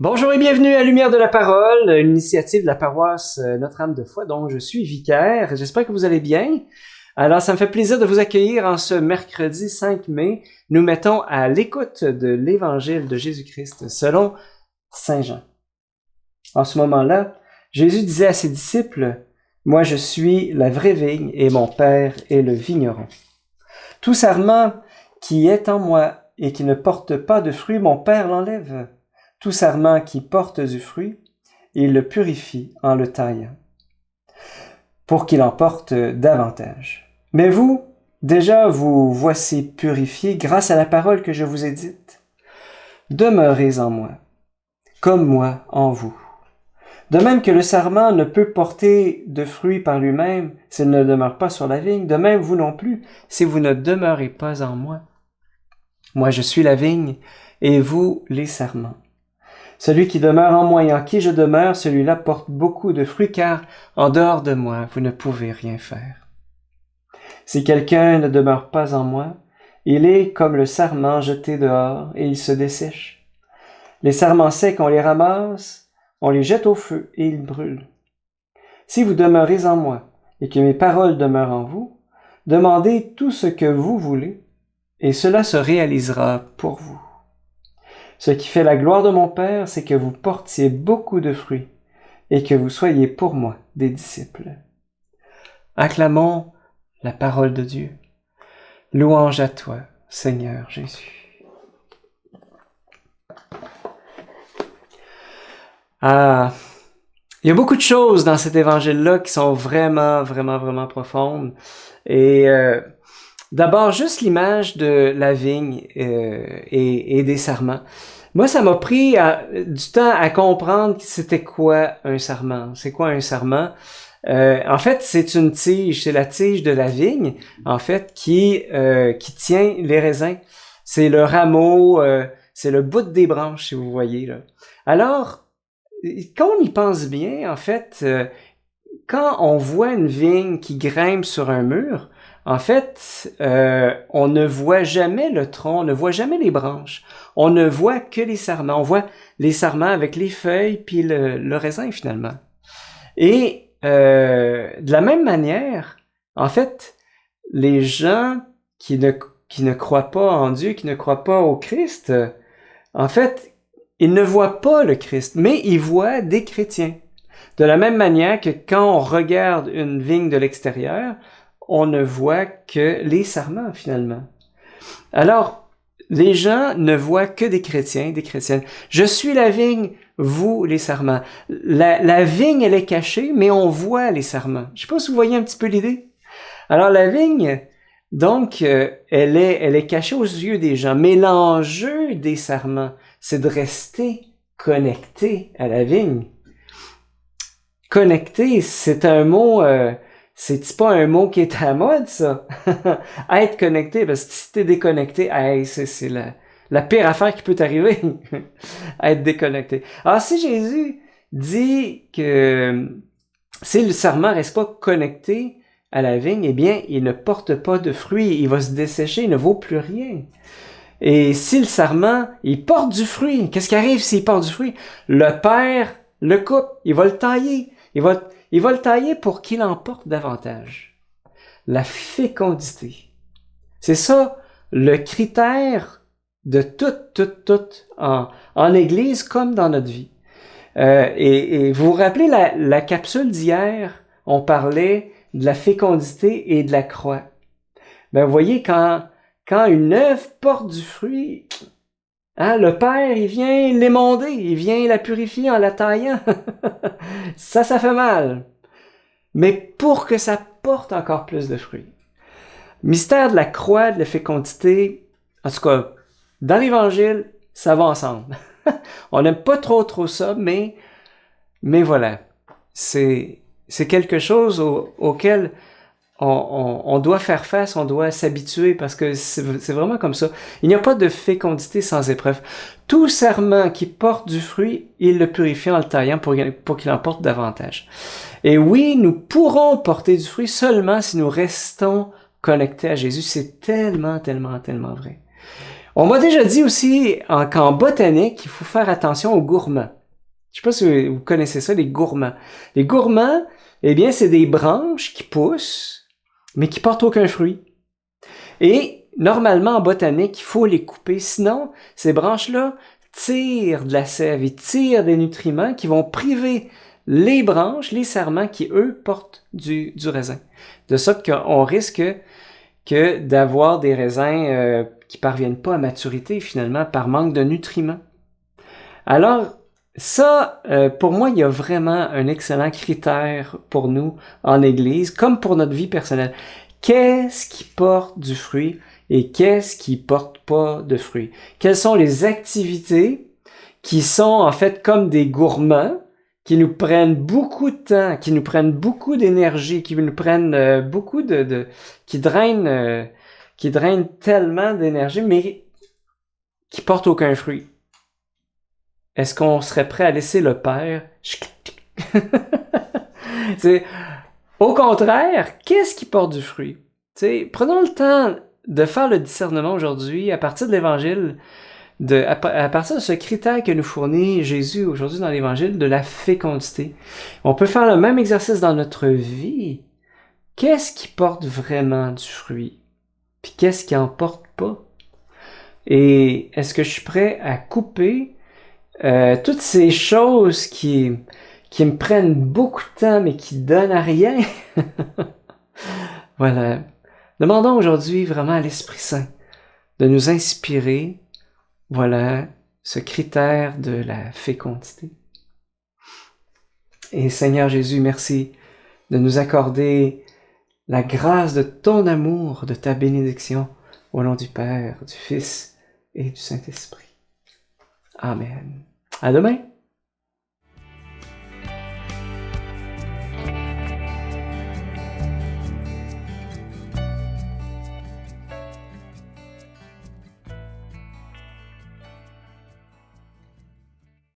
Bonjour et bienvenue à Lumière de la Parole, une initiative de la paroisse Notre-Dame-de-Foix dont je suis vicaire. J'espère que vous allez bien. Alors, ça me fait plaisir de vous accueillir en ce mercredi 5 mai. Nous mettons à l'écoute de l'Évangile de Jésus-Christ selon Saint Jean. En ce moment-là, Jésus disait à ses disciples, « Moi je suis la vraie vigne et mon Père est le vigneron. Tout sarment qui est en moi et qui ne porte pas de fruit, mon Père l'enlève. Tout sarment qui porte du fruit, il le purifie en le taillant, pour qu'il en porte davantage. Mais vous, déjà vous voici purifiés grâce à la parole que je vous ai dite. Demeurez en moi, comme moi en vous. De même que le sarment ne peut porter de fruit par lui-même s'il ne demeure pas sur la vigne, de même vous non plus, si vous ne demeurez pas en moi. Moi je suis la vigne, et vous les sarments. Celui qui demeure en moi et en qui je demeure, celui-là porte beaucoup de fruits, car en dehors de moi, vous ne pouvez rien faire. Si quelqu'un ne demeure pas en moi, il est comme le sarment jeté dehors et il se dessèche. Les sarments secs, on les ramasse, on les jette au feu et ils brûlent. Si vous demeurez en moi et que mes paroles demeurent en vous, demandez tout ce que vous voulez et cela se réalisera pour vous. Ce qui fait la gloire de mon Père, c'est que vous portiez beaucoup de fruits et que vous soyez pour moi des disciples. Acclamons la parole de Dieu. Louange à toi, Seigneur Jésus. Il y a beaucoup de choses dans cet évangile-là qui sont vraiment profondes. Et d'abord, juste l'image de la vigne et des sarments. Moi, ça m'a pris du temps à comprendre c'était quoi un sarment. C'est quoi un sarment? En fait, c'est une tige, c'est la tige de la vigne, en fait, qui tient les raisins. C'est le rameau, c'est le bout des branches, si vous voyez, là. Alors, quand on y pense bien, en fait, quand on voit une vigne qui grimpe sur un mur, en fait, on ne voit jamais le tronc, on ne voit jamais les branches. On ne voit que les sarments. On voit les sarments avec les feuilles puis le raisin, finalement. Et de la même manière, en fait, les gens qui ne croient pas en Dieu, qui ne croient pas au Christ, en fait, ils ne voient pas le Christ, mais ils voient des chrétiens. De la même manière que quand on regarde une vigne de l'extérieur, on ne voit que les sarments, finalement. Alors, les gens ne voient que des chrétiens, des chrétiennes. Je suis la vigne, vous les sarments. La vigne, elle est cachée, mais on voit les sarments. Je sais pas si vous voyez un petit peu l'idée. Alors, la vigne, donc, elle est cachée aux yeux des gens. Mais l'enjeu des sarments, c'est de rester connecté à la vigne. Connecté, c'est un mot, c'est pas un mot qui est à la mode, ça. Être connecté, parce que si t'es déconnecté, hey, c'est la pire affaire qui peut t'arriver. Être déconnecté. Alors, si Jésus dit que si le sarment reste pas connecté à la vigne, eh bien, il ne porte pas de fruits, il va se dessécher, il ne vaut plus rien. Et si le sarment, il porte du fruit, qu'est-ce qui arrive s'il porte du fruit? Le Père le coupe, il va le tailler. Il va le tailler pour qu'il en porte davantage. La fécondité. C'est ça le critère de tout en Église comme dans notre vie. Et vous vous rappelez la capsule d'hier, on parlait de la fécondité et de la croix. Ben vous voyez, quand une œuvre porte du fruit, hein, le Père, il vient l'émonder, il vient la purifier en la taillant. Ça fait mal. Mais pour que ça porte encore plus de fruits. Mystère de la croix, de la fécondité, en tout cas, dans l'Évangile, ça va ensemble. On n'aime pas trop ça, mais voilà. C'est quelque chose auquel on doit faire face, on doit s'habituer parce que c'est vraiment comme ça. Il n'y a pas de fécondité sans épreuve. Tout sarment qui porte du fruit, il le purifie en le taillant pour qu'il en porte davantage. Et oui, nous pourrons porter du fruit seulement si nous restons connectés à Jésus. C'est tellement vrai. On m'a déjà dit aussi qu'en botanique, il faut faire attention aux gourmands. Je sais pas si vous connaissez ça, les gourmands. Les gourmands, eh bien, c'est des branches qui poussent, mais qui portent aucun fruit. Et normalement, en botanique, il faut les couper. Sinon, ces branches-là tirent de la sève, ils tirent des nutriments qui vont priver les branches, les sarments qui, eux, portent du raisin. De sorte qu'on risque que d'avoir des raisins qui parviennent pas à maturité, finalement, par manque de nutriments. Alors, ça, pour moi, il y a vraiment un excellent critère pour nous en Église, comme pour notre vie personnelle. Qu'est-ce qui porte du fruit et qu'est-ce qui porte pas de fruit? Quelles sont les activités qui sont en fait comme des gourmands, qui nous prennent beaucoup de temps, qui nous prennent beaucoup d'énergie, qui nous prennent beaucoup qui drainent tellement d'énergie, mais qui portent aucun fruit? Est-ce qu'on serait prêt à laisser le Père? C'est, au contraire, qu'est-ce qui porte du fruit? T'sais, prenons le temps de faire le discernement aujourd'hui à partir de l'Évangile, à partir de ce critère que nous fournit Jésus aujourd'hui dans l'Évangile, de la fécondité. On peut faire le même exercice dans notre vie. Qu'est-ce qui porte vraiment du fruit? Puis qu'est-ce qui en porte pas? Et est-ce que je suis prêt à couper toutes ces choses qui me prennent beaucoup de temps mais qui donnent à rien? Voilà. Demandons aujourd'hui vraiment à l'Esprit Saint de nous inspirer, voilà, ce critère de la fécondité. Et Seigneur Jésus, merci de nous accorder la grâce de ton amour, de ta bénédiction, au nom du Père, du Fils et du Saint-Esprit. Amen. À demain!